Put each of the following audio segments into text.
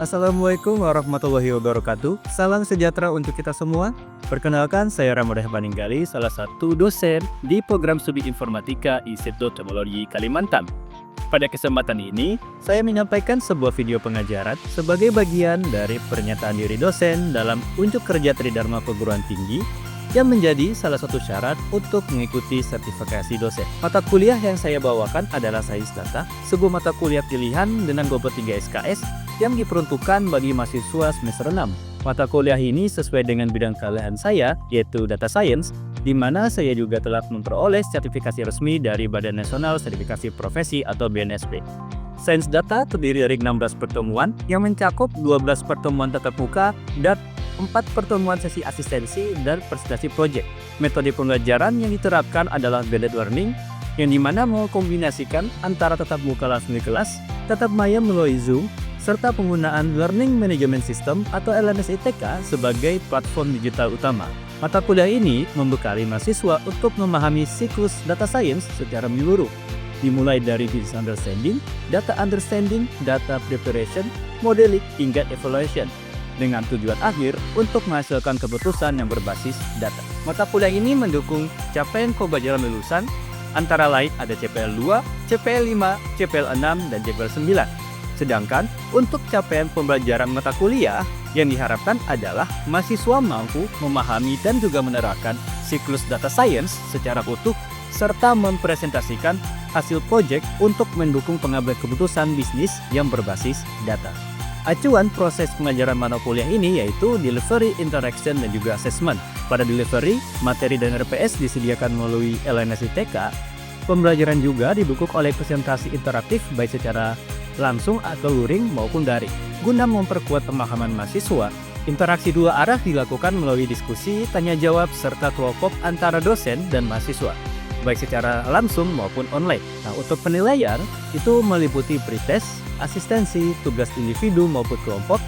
Assalamualaikum warahmatullahi wabarakatuh. Salam sejahtera untuk kita semua. Perkenalkan, saya Ramudah Paninggali, salah satu dosen di program Studi Informatika Institut Teknologi Kalimantan. Pada kesempatan ini, saya menyampaikan sebuah video pengajaran sebagai bagian dari pernyataan diri dosen dalam unjuk kerja Tridharma Perguruan Tinggi yang menjadi salah satu syarat untuk mengikuti sertifikasi dosen. Mata kuliah yang saya bawakan adalah Sains Data, sebuah mata kuliah pilihan dengan bobot 3 SKS yang diperuntukkan bagi mahasiswa semester 6. Mata kuliah ini sesuai dengan bidang keahlian saya, yaitu Data Science, di mana saya juga telah memperoleh sertifikasi resmi dari Badan Nasional Sertifikasi Profesi atau BNSP. Sains Data terdiri dari 16 pertemuan yang mencakup 12 pertemuan tatap muka dan 4 pertemuan sesi asistensi dan presentasi proyek. Metode pembelajaran yang diterapkan adalah blended learning, yang dimana mengkombinasikan antara tatap muka langsung di kelas, tatap maya melalui Zoom, serta penggunaan Learning Management System atau LMS-ITK sebagai platform digital utama. Mata kuliah ini membekali mahasiswa untuk memahami siklus data science secara menyeluruh, dimulai dari business understanding, data preparation, modeling, hingga evaluation, dengan tujuan akhir untuk menghasilkan keputusan yang berbasis data. Mata kuliah ini mendukung capaian pembelajaran lulusan, antara lain ada CPL 2, CPL 5, CPL 6, dan CPL 9. Sedangkan untuk capaian pembelajaran mata kuliah yang diharapkan adalah mahasiswa mampu memahami dan juga menerapkan siklus data science secara utuh serta mempresentasikan hasil proyek untuk mendukung pengambilan keputusan bisnis yang berbasis data. Acuan proses pengajaran mata kuliah ini yaitu delivery, interaction, dan juga assessment. Pada delivery, materi dan RPS disediakan melalui LMS-ITK. Pembelajaran juga didukung oleh presentasi interaktif baik secara langsung atau luring maupun daring. Guna memperkuat pemahaman mahasiswa, interaksi dua arah dilakukan melalui diskusi, tanya jawab, serta kelompok antara dosen dan mahasiswa, baik secara langsung maupun online. Nah, untuk penilaian itu meliputi pretest, asistensi, tugas individu maupun kelompok,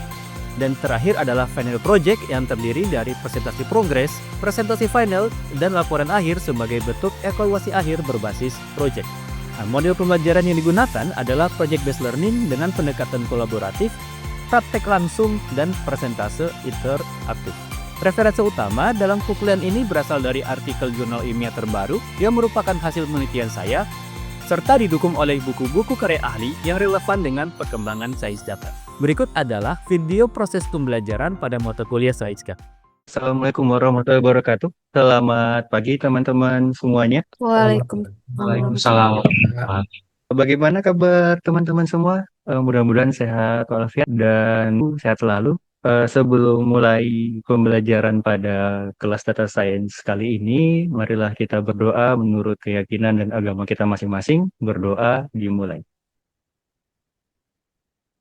dan terakhir adalah final project yang terdiri dari presentasi progres, presentasi final, dan laporan akhir sebagai bentuk evaluasi akhir berbasis project. Nah, model pembelajaran yang digunakan adalah project-based learning dengan pendekatan kolaboratif, praktek langsung, dan persentase interaktif. Referensi utama dalam kuliah ini berasal dari artikel jurnal ilmiah terbaru yang merupakan hasil penelitian saya, serta didukung oleh buku-buku karya ahli yang relevan dengan perkembangan sains data. Berikut adalah video proses pembelajaran pada mata kuliah Sains Data. Assalamualaikum warahmatullahi wabarakatuh. Selamat pagi teman-teman semuanya. Waalaikumsalam. Bagaimana kabar teman-teman semua? Mudah-mudahan sehat walafiat dan sehat selalu. Sebelum mulai pembelajaran pada kelas data science kali ini, marilah kita berdoa menurut keyakinan dan agama kita masing-masing. Berdoa dimulai.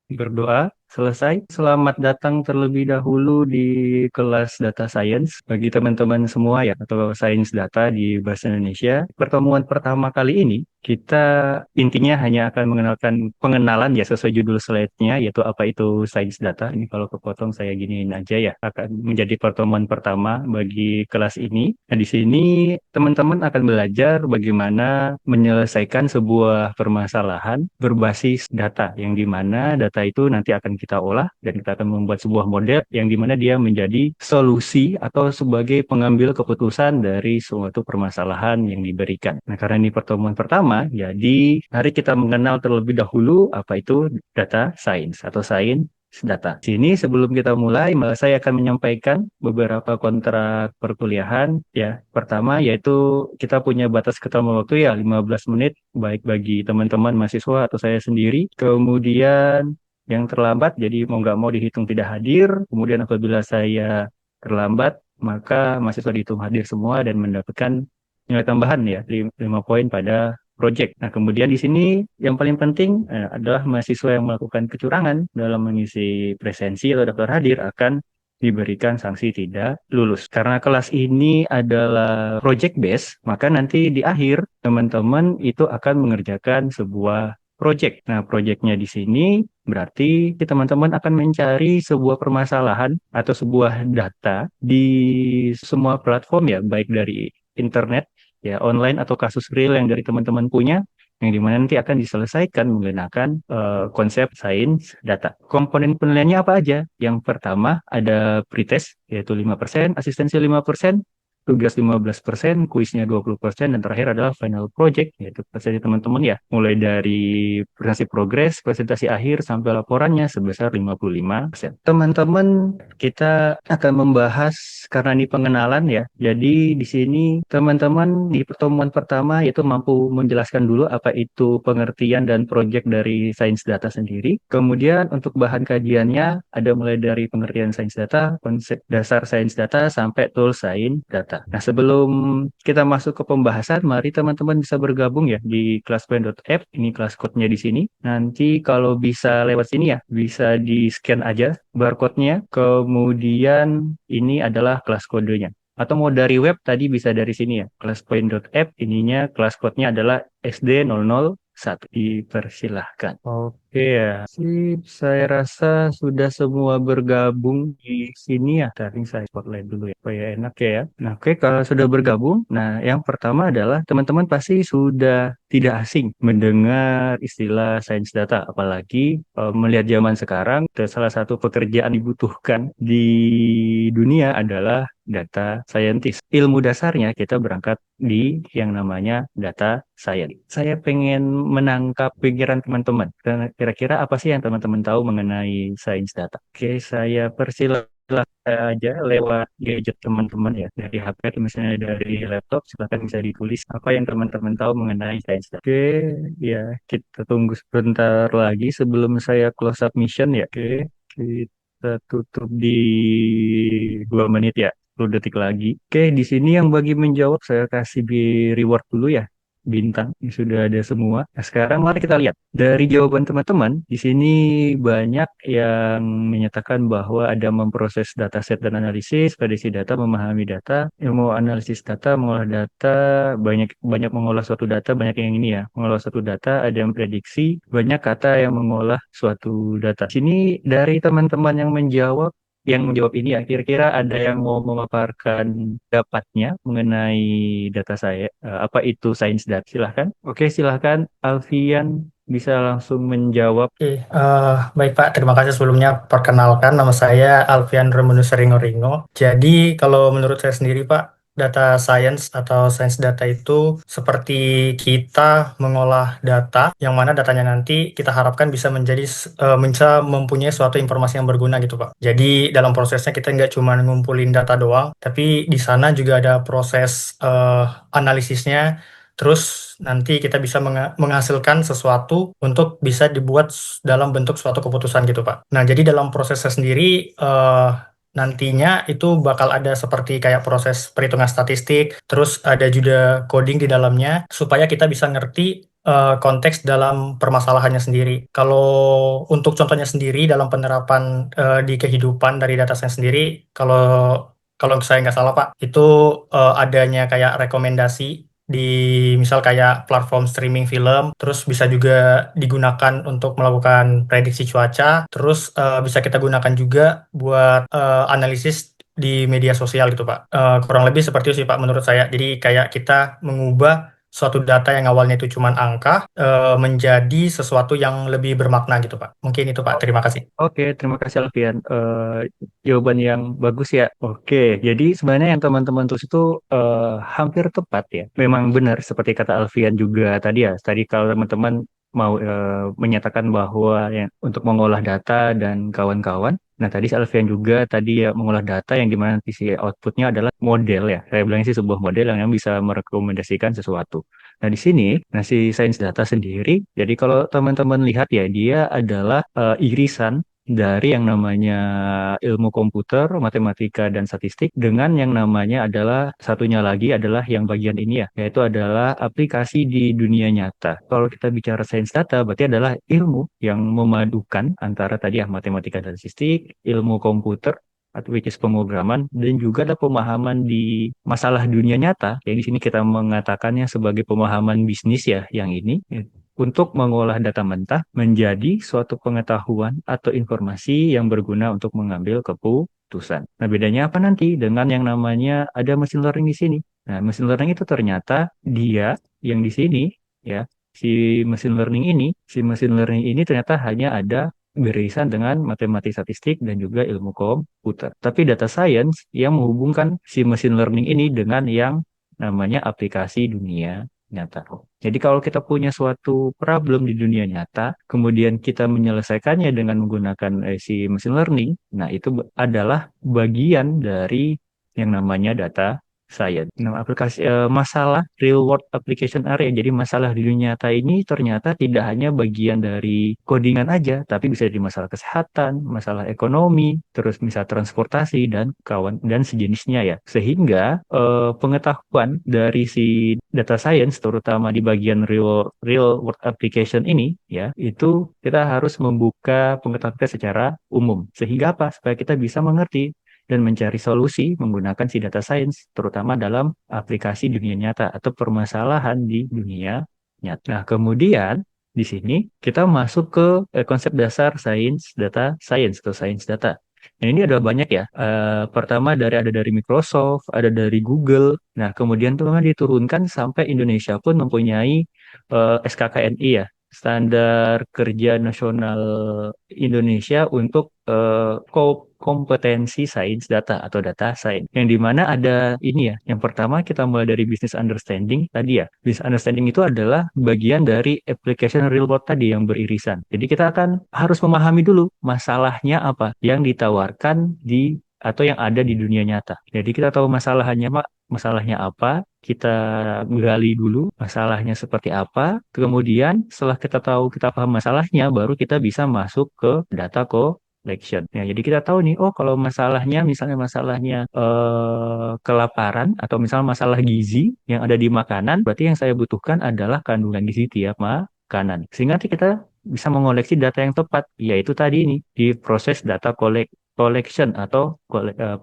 Berdoa selesai. Selamat datang terlebih dahulu di kelas data science bagi teman-teman semua ya, atau sains data di bahasa Indonesia. Pertemuan pertama kali ini kita intinya hanya akan mengenalkan pengenalan ya sesuai judul slide-nya, yaitu apa itu sains data. Ini kalau kepotong saya giniin aja ya, akan menjadi pertemuan pertama bagi kelas ini. Nah, di sini teman-teman akan belajar bagaimana menyelesaikan sebuah permasalahan berbasis data, yang dimana data itu nanti akan kita olah dan kita akan membuat sebuah model yang dimana dia menjadi solusi atau sebagai pengambil keputusan dari suatu permasalahan yang diberikan. Nah, karena ini pertemuan pertama, jadi mari kita mengenal terlebih dahulu apa itu data science atau sains data. Sini sebelum kita mulai, saya akan menyampaikan beberapa kontrak perkuliahan ya. Pertama yaitu kita punya batas ketentuan waktu ya 15 menit baik bagi teman-teman mahasiswa atau saya sendiri. Kemudian yang terlambat jadi mau nggak mau dihitung tidak hadir. Kemudian apabila saya terlambat maka mahasiswa dihitung hadir semua dan mendapatkan nilai tambahan ya 5 poin pada project. Nah, kemudian di sini yang paling penting adalah mahasiswa yang melakukan kecurangan dalam mengisi presensi atau daftar hadir akan diberikan sanksi tidak lulus. Karena kelas ini adalah project based, maka nanti di akhir teman-teman itu akan mengerjakan sebuah project. Nah, projectnya di sini berarti teman-teman akan mencari sebuah permasalahan atau sebuah data di semua platform ya, baik dari internet, ya online atau kasus real yang dari teman-teman punya, yang dimana nanti akan diselesaikan menggunakan konsep sains data. Komponen penilaiannya apa aja? Yang pertama ada pretest, yaitu 5%, asistensi 5%, tugas 15%, kuisnya 20%, dan terakhir adalah final project, yaitu presentasi teman-teman ya. Mulai dari presentasi progres, presentasi akhir, sampai laporannya sebesar 55%. Teman-teman, kita akan membahas, karena ini pengenalan ya, jadi di sini teman-teman di pertemuan pertama yaitu mampu menjelaskan dulu apa itu pengertian dan project dari sains data sendiri. Kemudian untuk bahan kajiannya ada mulai dari pengertian sains data, konsep dasar sains data, sampai tool sains data. Nah, sebelum kita masuk ke pembahasan, mari teman-teman bisa bergabung ya di classpoint.app. Ini kelas code-nya di sini. Nanti kalau bisa lewat sini ya, bisa di-scan aja barcode-nya. Kemudian ini adalah kelas kodenya. Atau mau dari web tadi bisa dari sini ya. Classpoint.app, ininya kelas code-nya adalah SD001. Dipersilahkan. Oke ya, sip. Saya rasa sudah semua bergabung di sini ya. Tadi saya spotlight dulu ya, supaya enak ya. Nah, oke, kalau sudah bergabung, nah yang pertama adalah teman-teman pasti sudah tidak asing mendengar istilah sains data, apalagi melihat zaman sekarang, salah satu pekerjaan dibutuhkan di dunia adalah data scientist. Ilmu dasarnya kita berangkat di yang namanya data science. Saya pengen menangkap pikiran teman-teman. Kira-kira apa sih yang teman-teman tahu mengenai sains data? Oke, saya persilahkan aja lewat gadget teman-teman ya, dari HP atau misalnya dari laptop, silakan bisa ditulis apa yang teman-teman tahu mengenai sains data. Oke, ya kita tunggu sebentar lagi sebelum saya close submission ya. Oke, kita tutup di 2 menit ya. 10 detik lagi. Oke, di sini yang bagi menjawab saya kasih reward dulu ya. Bintang, ini sudah ada semua. Nah, sekarang mari kita lihat. Dari jawaban teman-teman, di sini banyak yang menyatakan bahwa ada memproses dataset dan analisis, prediksi data, memahami data, ilmu analisis data, mengolah data, banyak banyak mengolah suatu data, banyak yang ini ya, mengolah suatu data, ada yang prediksi, banyak kata yang mengolah suatu data. Sini dari teman-teman yang menjawab ini ya, kira-kira ada yang mau memaparkan dapatnya mengenai data saya, apa itu sains data? Silahkan. Oke, silahkan Alfian bisa langsung menjawab. Oke, baik Pak, terima kasih sebelumnya. Perkenalkan, nama saya Alfian Remunus Ringo. Jadi, kalau menurut saya sendiri Pak, data science atau science data itu seperti kita mengolah data, yang mana datanya nanti kita harapkan bisa bisa mempunyai suatu informasi yang berguna gitu Pak. Jadi, dalam prosesnya kita nggak cuma ngumpulin data doang, tapi di sana juga ada proses analisisnya. Terus nanti kita bisa menghasilkan sesuatu untuk bisa dibuat dalam bentuk suatu keputusan gitu, Pak. Nah, jadi dalam prosesnya sendiri, nantinya itu bakal ada seperti kayak proses perhitungan statistik, terus ada juga coding di dalamnya, supaya kita bisa ngerti konteks dalam permasalahannya sendiri. Kalau untuk contohnya sendiri dalam penerapan di kehidupan dari data science sendiri, kalau kalau saya nggak salah Pak, itu adanya kayak rekomendasi di misal kayak platform streaming film, terus bisa juga digunakan untuk melakukan prediksi cuaca, terus bisa kita gunakan juga buat analisis di media sosial gitu Pak. Kurang lebih seperti itu sih Pak menurut saya. Jadi kayak kita mengubah suatu data yang awalnya itu cuma angka menjadi sesuatu yang lebih bermakna gitu Pak. Mungkin itu Pak. Terima kasih. Oke, terima kasih Alfian. Jawaban yang bagus ya. Oke, jadi sebenarnya yang teman-teman tulis itu hampir tepat ya. Memang benar seperti kata Alfian juga tadi ya. Tadi kalau teman-teman mau menyatakan bahwa yang untuk mengolah data dan kawan-kawan. Nah, tadi si Alfian juga tadi ya mengolah data yang dimana nanti si outputnya adalah model ya. Saya bilang sih sebuah model yang bisa merekomendasikan sesuatu. Nah, di sini, nah si sains data sendiri, jadi kalau teman-teman lihat ya, dia adalah irisan dari yang namanya ilmu komputer, matematika, dan statistik dengan yang namanya adalah satunya lagi adalah yang bagian ini ya, yaitu adalah aplikasi di dunia nyata. Kalau kita bicara sains data, berarti adalah ilmu yang memadukan antara tadi ya matematika dan statistik, ilmu komputer, atau which is pemrograman, dan juga ada pemahaman di masalah dunia nyata, yang di sini kita mengatakannya sebagai pemahaman bisnis ya, yang ini untuk mengolah data mentah menjadi suatu pengetahuan atau informasi yang berguna untuk mengambil keputusan. Nah, bedanya apa nanti dengan yang namanya ada machine learning di sini? Nah, machine learning itu ternyata dia yang di sini ya, si machine learning ini ternyata hanya ada beririsan dengan matematika statistik dan juga ilmu komputer. Tapi data science yang menghubungkan si machine learning ini dengan yang namanya aplikasi dunia nyata. Jadi kalau kita punya suatu problem di dunia nyata, kemudian kita menyelesaikannya dengan menggunakan si machine learning, nah itu adalah bagian dari yang namanya data science. Nah, masalah real world application area. Jadi masalah di dunia nyata ini ternyata tidak hanya bagian dari codingan aja, tapi bisa jadi masalah kesehatan, masalah ekonomi, terus misal transportasi dan kawan dan sejenisnya ya. Sehingga pengetahuan dari si data science terutama di bagian real world application ini ya, itu kita harus membuka pengetahuan kita secara umum. Sehingga apa? Supaya kita bisa mengerti dan mencari solusi menggunakan si data science, terutama dalam aplikasi dunia nyata atau permasalahan di dunia nyata. Nah, kemudian di sini kita masuk ke konsep dasar data science atau science data. Nah, ini ada banyak ya. Pertama ada dari Microsoft, ada dari Google. Nah, kemudian tuh memang diturunkan sampai Indonesia pun mempunyai SKKNI ya, Standar Kerja Nasional Indonesia untuk kompetensi sains data atau data science. Yang dimana ada ini ya, yang pertama kita mulai dari business understanding tadi ya. Business understanding itu adalah bagian dari application real world tadi yang beririsan. Jadi kita akan harus memahami dulu masalahnya apa yang ditawarkan di atau yang ada di dunia nyata. Jadi kita tahu masalahnya apa, kita gali dulu masalahnya seperti apa, kemudian setelah kita paham masalahnya, baru kita bisa masuk ke data collection. Ya, jadi kita tahu nih, oh kalau misalnya masalahnya kelaparan atau misalnya masalah gizi yang ada di makanan, berarti yang saya butuhkan adalah kandungan gizi tiap makanan. Sehingga nanti kita bisa mengoleksi data yang tepat, yaitu tadi ini di proses data collection atau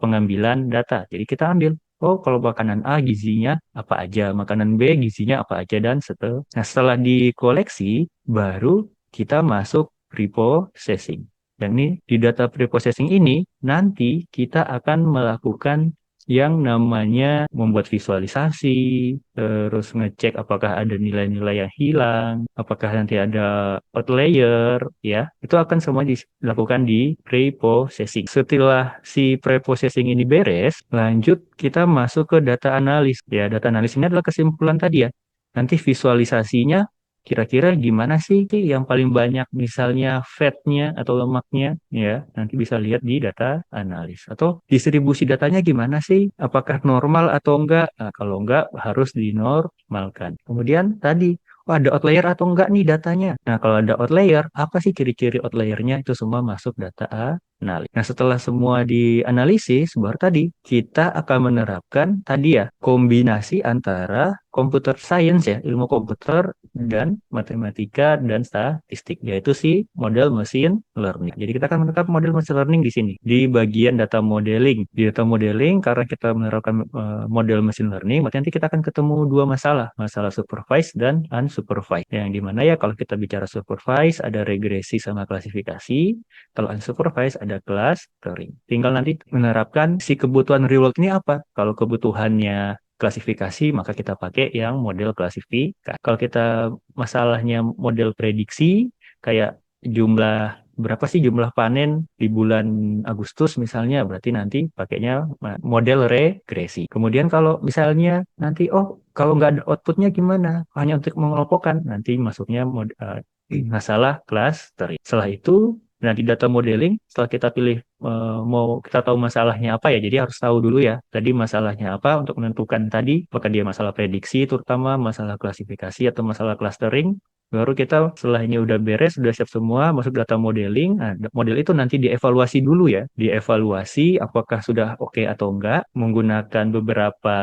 pengambilan data. Jadi kita ambil, oh kalau makanan A gizinya apa aja, makanan B gizinya apa aja, dan seterusnya. Nah, setelah dikoleksi, baru kita masuk reprocessing. Dan ini di data preprocessing ini nanti kita akan melakukan yang namanya membuat visualisasi, terus ngecek apakah ada nilai-nilai yang hilang, apakah nanti ada outlier, ya, itu akan semua dilakukan di preprocessing. Setelah si preprocessing ini beres, lanjut kita masuk ke data analis. Ya, data analis ini adalah kesimpulan tadi ya. Nanti visualisasinya kira-kira gimana sih yang paling banyak misalnya fatnya atau lemaknya ya, nanti bisa lihat di data analis. Atau distribusi datanya gimana sih, apakah normal atau enggak. Nah, kalau enggak harus dinormalkan. Kemudian tadi, oh, ada outlier atau enggak nih datanya. Nah, kalau ada outlier, apa sih ciri-ciri outliernya, itu semua masuk data analis. Nah, setelah semua dianalisis, baru tadi kita akan menerapkan tadi ya, kombinasi antara computer science ya, ilmu komputer dan matematika dan statistik, yaitu si model machine learning. Jadi kita akan menerapkan model machine learning di sini di bagian data modeling. Di data modeling, karena kita menerapkan model machine learning, berarti nanti kita akan ketemu dua masalah supervised dan unsupervised. Yang dimana ya kalau kita bicara supervised ada regresi sama klasifikasi, kalau unsupervised ada clustering. Tinggal nanti menerapkan si kebutuhan real world ini apa. Kalau kebutuhannya klasifikasi, maka kita pakai yang model klasifikasi. Kalau kita masalahnya model prediksi, kayak berapa sih jumlah panen di bulan Agustus misalnya, berarti nanti pakainya model regresi. Kemudian kalau misalnya nanti, oh kalau nggak ada outputnya gimana? Hanya untuk mengelompokkan, nanti masuknya masalah clustering. Setelah itu, nah, di data modeling, setelah kita pilih mau kita tahu masalahnya apa ya, jadi harus tahu dulu ya, tadi masalahnya apa untuk menentukan tadi, apakah dia masalah prediksi, terutama masalah klasifikasi atau masalah clustering. Baru kita setelah ini udah beres, sudah siap semua, masuk data modeling. Nah, model itu nanti dievaluasi dulu ya, dievaluasi apakah sudah oke atau enggak, menggunakan beberapa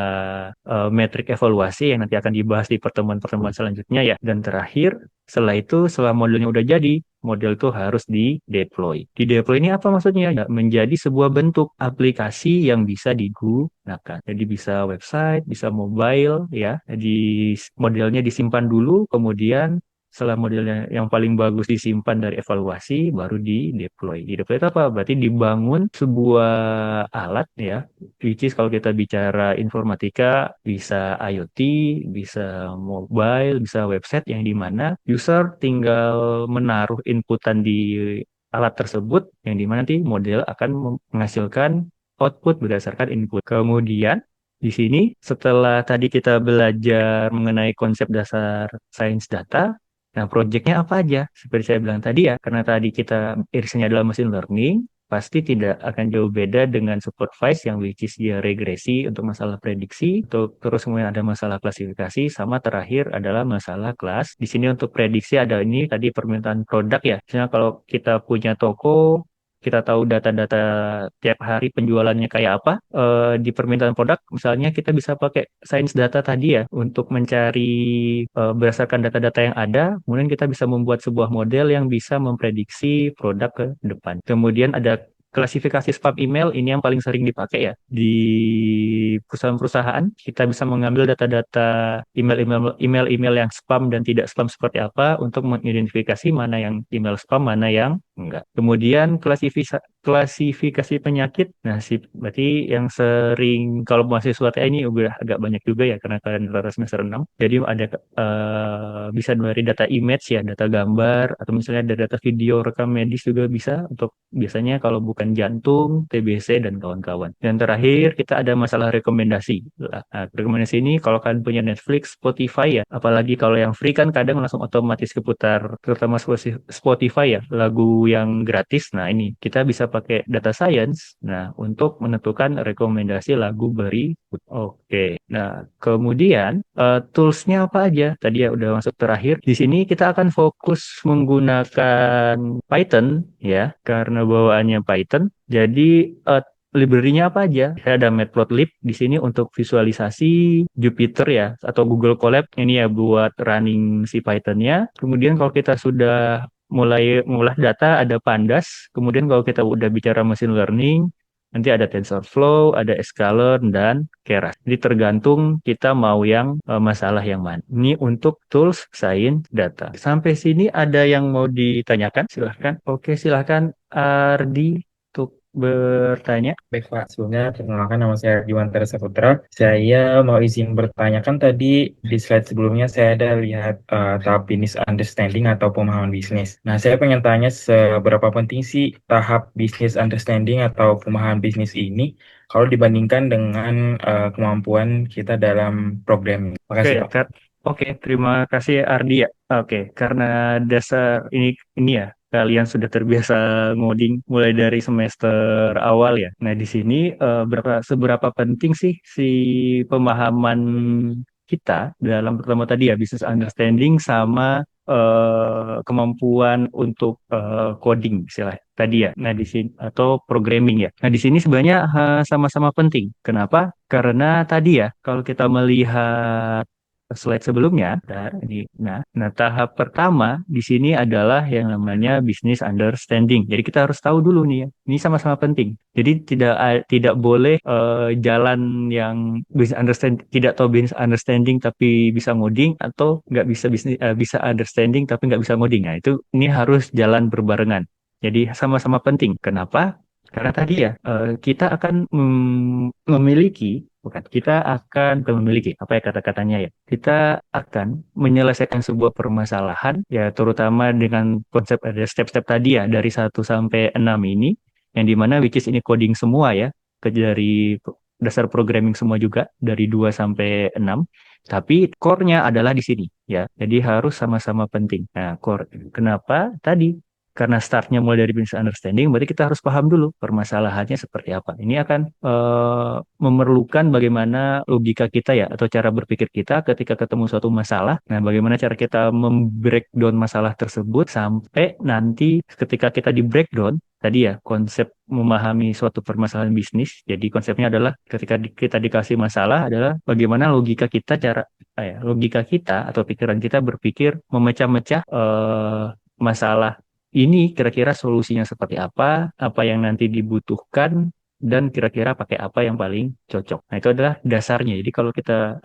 metrik evaluasi yang nanti akan dibahas di pertemuan-pertemuan selanjutnya ya. Dan terakhir, setelah modelnya udah jadi, model itu harus di-deploy. Di-deploy ini apa maksudnya? Ya, menjadi sebuah bentuk aplikasi yang bisa digunakan. Jadi bisa website, bisa mobile, ya. Jadi modelnya disimpan dulu, kemudian setelah modelnya yang paling bagus disimpan dari evaluasi, baru di deploy. Di deploy itu apa? Berarti dibangun sebuah alat ya, which is kalau kita bicara informatika, bisa IoT, bisa mobile, bisa website yang dimana user tinggal menaruh inputan di alat tersebut, yang dimana nanti model akan menghasilkan output berdasarkan input. Kemudian di sini setelah tadi kita belajar mengenai konsep dasar sains data, nah proyeknya apa aja? Seperti saya bilang tadi ya, karena tadi kita irisannya adalah machine learning, pasti tidak akan jauh beda dengan supervised yang which is dia regresi untuk masalah prediksi, untuk terus kemudian ada masalah klasifikasi, sama terakhir adalah masalah kelas. Di sini untuk prediksi ada ini tadi permintaan produk ya. Misalnya kalau kita punya toko, kita tahu data-data tiap hari penjualannya kayak apa, di permintaan produk, misalnya kita bisa pakai sains data tadi ya, untuk mencari berdasarkan data-data yang ada, kemudian kita bisa membuat sebuah model yang bisa memprediksi produk ke depan. Kemudian ada klasifikasi spam email, ini yang paling sering dipakai ya. Di perusahaan-perusahaan, kita bisa mengambil data-data email-email yang spam dan tidak spam seperti apa untuk mengidentifikasi mana yang email spam, mana yang enggak. Kemudian klasifikasi penyakit. Nah, berarti yang sering kalau mahasiswa TA ini udah agak banyak juga ya karena kalian rata semester 6. Jadi ada bisa dari data image ya, data gambar atau misalnya dari data video rekam medis juga bisa untuk biasanya kalau bukan jantung, TBC dan kawan-kawan. Dan terakhir kita ada masalah rekomendasi. Nah, rekomendasi ini kalau kalian punya Netflix, Spotify ya, apalagi kalau yang free kan kadang langsung otomatis keputar, terutama Spotify ya, lagu yang gratis. Nah, ini kita bisa pakai data science nah untuk menentukan rekomendasi lagu berikut. Oke. Nah, kemudian toolsnya apa aja? Tadi ya udah masuk terakhir. Di sini kita akan fokus menggunakan Python ya, karena bawaannya Python. Jadi library-nya apa aja? Ada Matplotlib di sini untuk visualisasi, Jupyter ya atau Google Colab ini ya buat running si Python-nya. Kemudian kalau kita sudah mulai mengolah data ada Pandas. Kemudian kalau kita udah bicara machine learning, nanti ada TensorFlow, ada Scikit dan Keras. Jadi tergantung kita mau yang masalah yang mana. Ini untuk tools sains data. Sampai sini ada yang mau ditanyakan? Silahkan. Oke, silahkan Ardi untuk bertanya. Baik Pak, sebelumnya perkenalkan nama saya Ardiwantara Saputra. Saya mau izin bertanya, kan tadi di slide sebelumnya saya ada lihat tahap business understanding atau pemahaman bisnis. Nah, saya pengen tanya seberapa penting sih tahap business understanding atau pemahaman bisnis ini kalau dibandingkan dengan kemampuan kita dalam programming. Terima Oke, kasih Pak. oke, terima kasih Ardi ya. Oke, karena dasar ini ya, kalian sudah terbiasa ngoding mulai dari semester awal ya. Nah, di sini seberapa penting sih si pemahaman kita dalam pertama tadi ya business understanding sama kemampuan untuk coding istilah tadi ya. Nah, di sini atau programming ya. Nah, di sini sebenarnya sama-sama penting. Kenapa? Karena tadi ya, kalau kita melihat slide sebelumnya, nah tahap pertama di sini adalah yang namanya business understanding. Jadi kita harus tahu dulu nih ya, ini sama-sama penting. Jadi tidak boleh jalan yang tidak tahu business understanding tapi bisa ngoding atau nggak bisa bisa understanding tapi nggak bisa ngoding. Nah itu ini harus jalan berbarengan. Jadi sama-sama penting. Kenapa? Karena tadi ya, kita akan memiliki, bukan, kita akan bukan memiliki, apa ya kata-katanya ya, kita akan menyelesaikan sebuah permasalahan, ya terutama dengan konsep ada step-step tadi ya, dari 1 sampai 6 ini, yang dimana which is ini coding semua ya, dari dasar programming semua juga, dari 2 sampai 6, tapi core-nya adalah di sini ya, jadi harus sama-sama penting. Nah, core, kenapa? Tadi karena startnya mulai dari business understanding, berarti kita harus paham dulu permasalahannya seperti apa. Ini akan memerlukan bagaimana logika kita ya, atau cara berpikir kita ketika ketemu suatu masalah. Nah, bagaimana cara kita membreakdown masalah tersebut sampai nanti ketika kita di breakdown, tadi ya konsep memahami suatu permasalahan bisnis. Jadi konsepnya adalah ketika kita dikasih masalah adalah bagaimana logika kita logika kita atau pikiran kita berpikir memecah-mecah masalah ini kira-kira solusinya seperti apa yang nanti dibutuhkan dan kira-kira pakai apa yang paling cocok. Nah, itu adalah dasarnya. Jadi kalau kita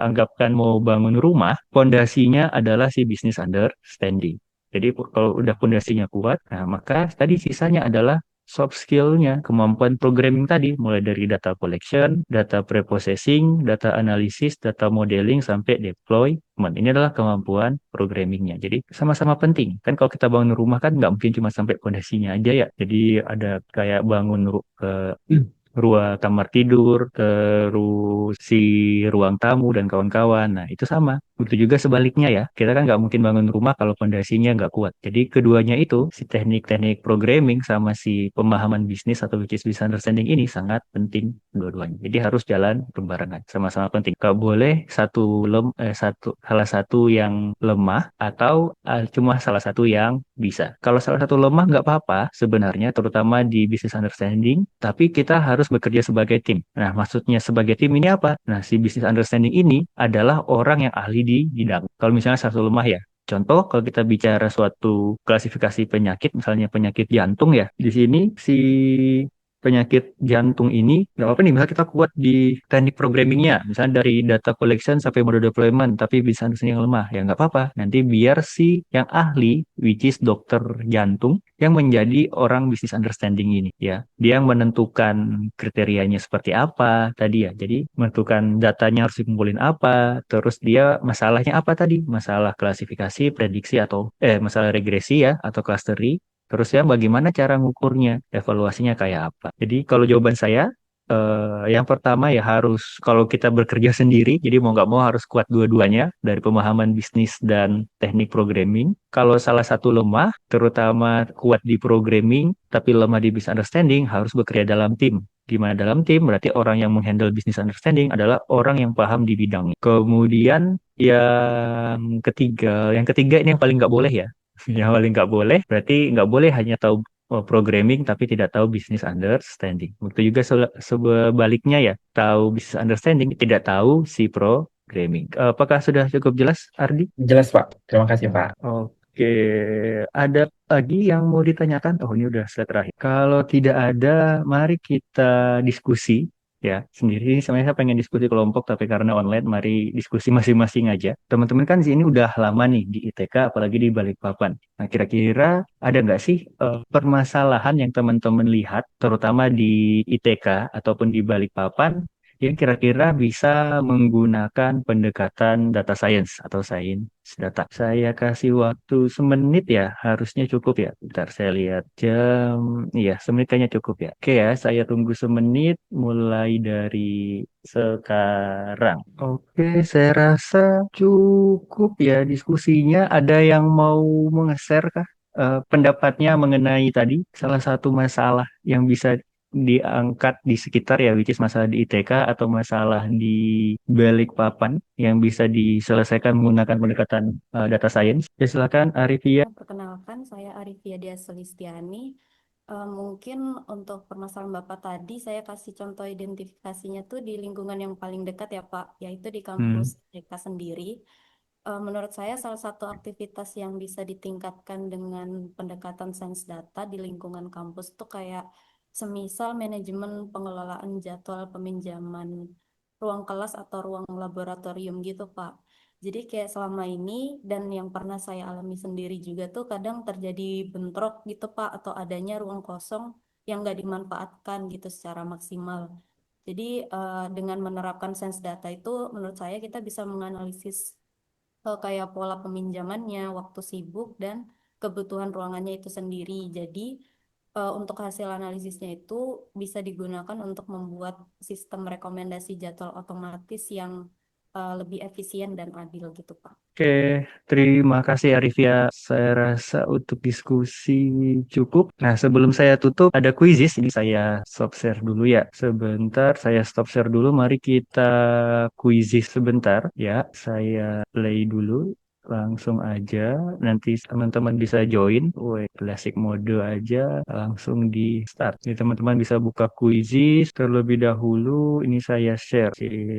anggapkan mau bangun rumah, fondasinya adalah si business understanding. Jadi kalau udah fondasinya kuat, nah maka tadi sisanya adalah soft skill-nya, kemampuan programming tadi, mulai dari data collection, data preprocessing, data analysis, data modeling, sampai deployment. Ini adalah kemampuan programmingnya. Jadi sama-sama penting. Kan kalau kita bangun rumah kan nggak mungkin cuma sampai fondasinya aja ya. Jadi ada kayak bangun ruang kamar tidur, terus si ruang tamu dan kawan-kawan. Nah, itu sama. Begitu juga sebaliknya ya. Kita kan nggak mungkin bangun rumah kalau fondasinya nggak kuat. Jadi keduanya itu, si teknik-teknik programming sama si pemahaman bisnis atau which is business understanding ini sangat penting dua-duanya. Jadi harus jalan berbarengan, sama-sama penting. Nggak boleh salah satu yang lemah atau cuma salah satu yang bisa. Kalau salah satu lemah nggak apa-apa sebenarnya, terutama di business understanding, tapi kita harus bekerja sebagai tim. Nah, maksudnya sebagai tim ini apa? Nah, si business understanding ini adalah orang yang ahli di bidang. Kalau misalnya satu lemah ya, contoh, kalau kita bicara suatu klasifikasi penyakit, misalnya penyakit jantung ya, di sini si penyakit jantung ini, nggak apa-apa nih, misalnya kita kuat di teknik programmingnya, misalnya dari data collection sampai model deployment, tapi bisa yang lemah, ya nggak apa-apa. Nanti biar si yang ahli, which is dokter jantung, yang menjadi orang business understanding ini, ya. Dia yang menentukan kriterianya seperti apa tadi ya. Jadi menentukan datanya harus dikumpulin apa, terus dia masalahnya apa tadi? Masalah klasifikasi, prediksi atau masalah regresi ya atau clustering. Terus ya bagaimana cara ngukurnya, evaluasinya kayak apa. Jadi kalau jawaban saya, yang pertama ya harus kalau kita bekerja sendiri, jadi mau nggak mau harus kuat dua-duanya dari pemahaman bisnis dan teknik programming. Kalau salah satu lemah, terutama kuat di programming, tapi lemah di business understanding, harus bekerja dalam tim. Di mana dalam tim berarti orang yang menghandle business understanding adalah orang yang paham di bidangnya. Kemudian yang ketiga ini yang paling nggak boleh ya. Yang paling nggak boleh, berarti nggak boleh hanya tahu programming tapi tidak tahu business understanding. Begitu juga sebaliknya ya, tahu business understanding tidak tahu si programming. Apakah sudah cukup jelas, Ardi? Jelas, Pak. Terima kasih, Pak. Oke, ada lagi yang mau ditanyakan? Oh, ini udah slide terakhir. Kalau tidak ada, mari kita diskusi ya sendiri. Sebenarnya saya pengen diskusi kelompok, tapi karena online, mari diskusi masing-masing aja. Teman-teman kan di sini udah lama nih di ITK, apalagi di Balikpapan. Nah, kira-kira ada nggak sih permasalahan yang teman-teman lihat, terutama di ITK ataupun di Balikpapan, yang kira-kira bisa menggunakan pendekatan data science atau sains data. Saya kasih waktu semenit ya, harusnya cukup ya. Bentar, saya lihat jam. Iya, semenit kayaknya cukup ya. Oke ya, saya tunggu semenit mulai dari sekarang. Oke, saya rasa cukup ya diskusinya. Ada yang mau meng-share kah? Pendapatnya mengenai tadi salah satu masalah yang bisa diangkat di sekitar ya, which is masalah di ITK atau masalah di Balikpapan yang bisa diselesaikan menggunakan pendekatan data science. Ya, silakan Arifia. Perkenalkan, saya Arifia Dia Selistiani. Mungkin untuk permasalahan Bapak tadi, saya kasih contoh identifikasinya tuh di lingkungan yang paling dekat ya Pak, yaitu di kampus Hmm. TK sendiri. Menurut saya salah satu aktivitas yang bisa ditingkatkan dengan pendekatan sains data di lingkungan kampus tuh kayak semisal manajemen pengelolaan jadwal peminjaman ruang kelas atau ruang laboratorium gitu Pak. Jadi kayak selama ini dan yang pernah saya alami sendiri juga tuh kadang terjadi bentrok gitu Pak atau adanya ruang kosong yang nggak dimanfaatkan gitu secara maksimal. Jadi dengan menerapkan sains data itu menurut saya kita bisa menganalisis kayak pola peminjamannya, waktu sibuk, dan kebutuhan ruangannya itu sendiri. Jadi, untuk hasil analisisnya itu bisa digunakan untuk membuat sistem rekomendasi jadwal otomatis yang lebih efisien dan adil gitu, Pak. Oke, terima kasih Arifia. Saya rasa untuk diskusi cukup. Nah, sebelum saya tutup, ada kuisis. Ini saya stop share dulu ya. Sebentar, saya stop share dulu. Mari kita kuisis sebentar. Ya, saya play dulu. Langsung aja. Nanti teman-teman bisa join. Woi, classic mode aja. Langsung di start. Jadi teman-teman bisa buka kuisis terlebih dahulu. Ini saya share.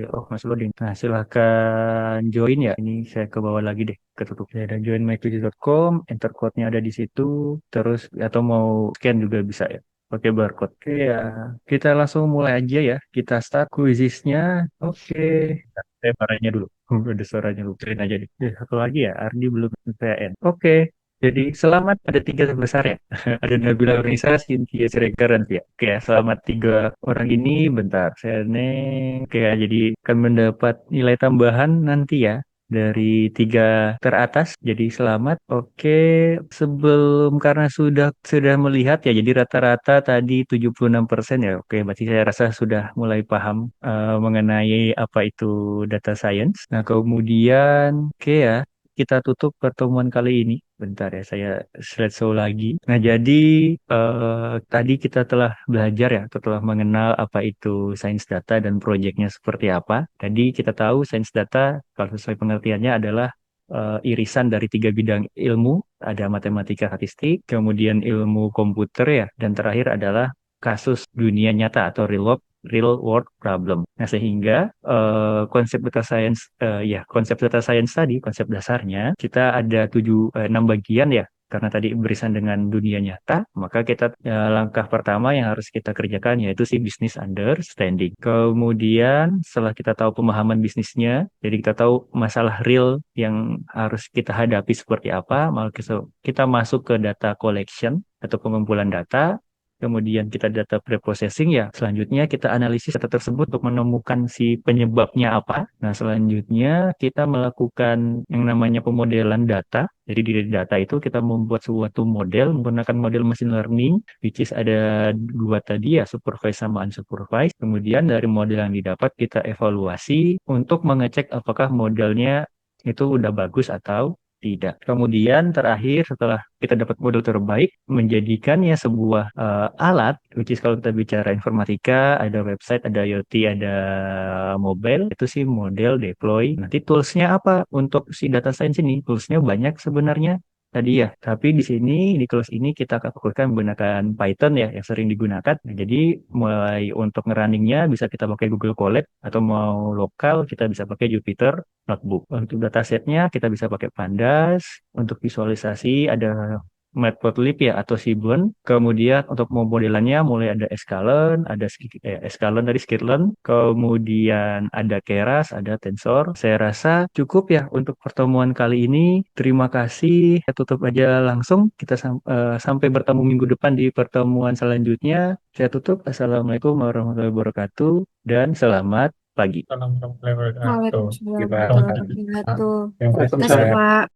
Oh, masih loading. Nah, silahkan join ya. Ini saya ke bawah lagi deh. Ketutup. Ya, dan join myquizzes.com. Enter code-nya ada di situ. Terus, atau mau scan juga bisa ya. pakai barcode. Oke ya, kita langsung mulai aja ya. Kita start quizisnya. Oke. Saya suaranya dulu. Ada suaranya lupain aja deh. Satu lagi ya, Ardi belum PN. Oke. Jadi selamat ada tiga besar ya. Ada Nabila Nisa, Cynthia Siregar, dan Tia. Oke, selamat tiga orang ini. Bentar, saya neng. Oke, jadi akan mendapat nilai tambahan nanti ya dari tiga teratas. Jadi selamat. Oke, sebelum karena sudah melihat ya, jadi rata-rata tadi 76% ya. Oke, berarti saya rasa sudah mulai paham mengenai apa itu data science. Nah, kemudian oke ya, kita tutup pertemuan kali ini. Bentar ya, saya slideshow lagi. Nah, jadi tadi kita telah belajar ya, atau telah mengenal apa itu sains data dan proyeknya seperti apa. Tadi kita tahu sains data, kalau sesuai pengertiannya adalah irisan dari tiga bidang ilmu, ada matematika statistik, kemudian ilmu komputer ya, dan terakhir adalah kasus dunia nyata atau real world problem. Nah, sehingga konsep data science konsep data science tadi, konsep dasarnya kita ada 6 bagian ya. Karena tadi berisan dengan dunia nyata, maka kita langkah pertama yang harus kita kerjakan yaitu si business understanding. Kemudian setelah kita tahu pemahaman bisnisnya, jadi kita tahu masalah real yang harus kita hadapi seperti apa, maka kita masuk ke data collection atau pengumpulan data. Kemudian kita data preprocessing ya. Selanjutnya kita analisis data tersebut untuk menemukan si penyebabnya apa. Nah, selanjutnya kita melakukan yang namanya pemodelan data. Jadi di data itu kita membuat suatu model menggunakan model machine learning, which is ada dua tadi ya, supervised sama unsupervised. Kemudian dari model yang didapat kita evaluasi untuk mengecek apakah modelnya itu udah bagus atau tidak. Kemudian terakhir setelah kita dapat model terbaik, menjadikannya sebuah alat, which is kalau kita bicara informatika, ada website, ada IoT, ada mobile, itu sih model deploy. Nanti toolsnya apa untuk si data science ini? Toolsnya banyak sebenarnya tadi ya, tapi di sini di kelas ini kita akan fokuskan menggunakan Python ya yang sering digunakan. Nah, jadi mulai untuk ngerunningnya bisa kita pakai Google Colab atau mau lokal kita bisa pakai Jupyter Notebook. Untuk datasetnya kita bisa pakai Pandas. Untuk visualisasi ada Matplotlib ya atau Seaborn. Kemudian untuk modelannya mulai ada Escalern, ada Escalern dari Skitlearn, kemudian ada Keras, ada Tensor. Saya rasa cukup ya untuk pertemuan kali ini. Terima kasih. Saya tutup aja langsung. Kita sampai bertemu minggu depan di pertemuan selanjutnya. Saya tutup. Assalamualaikum warahmatullahi wabarakatuh dan selamat pagi. Assalamualaikum warahmatullahi wabarakatuh. Waalaikumsalam Terima warahmatullahi kasih. wabarakatuh. Terima Terima kasih, kasih, Pak. Pak.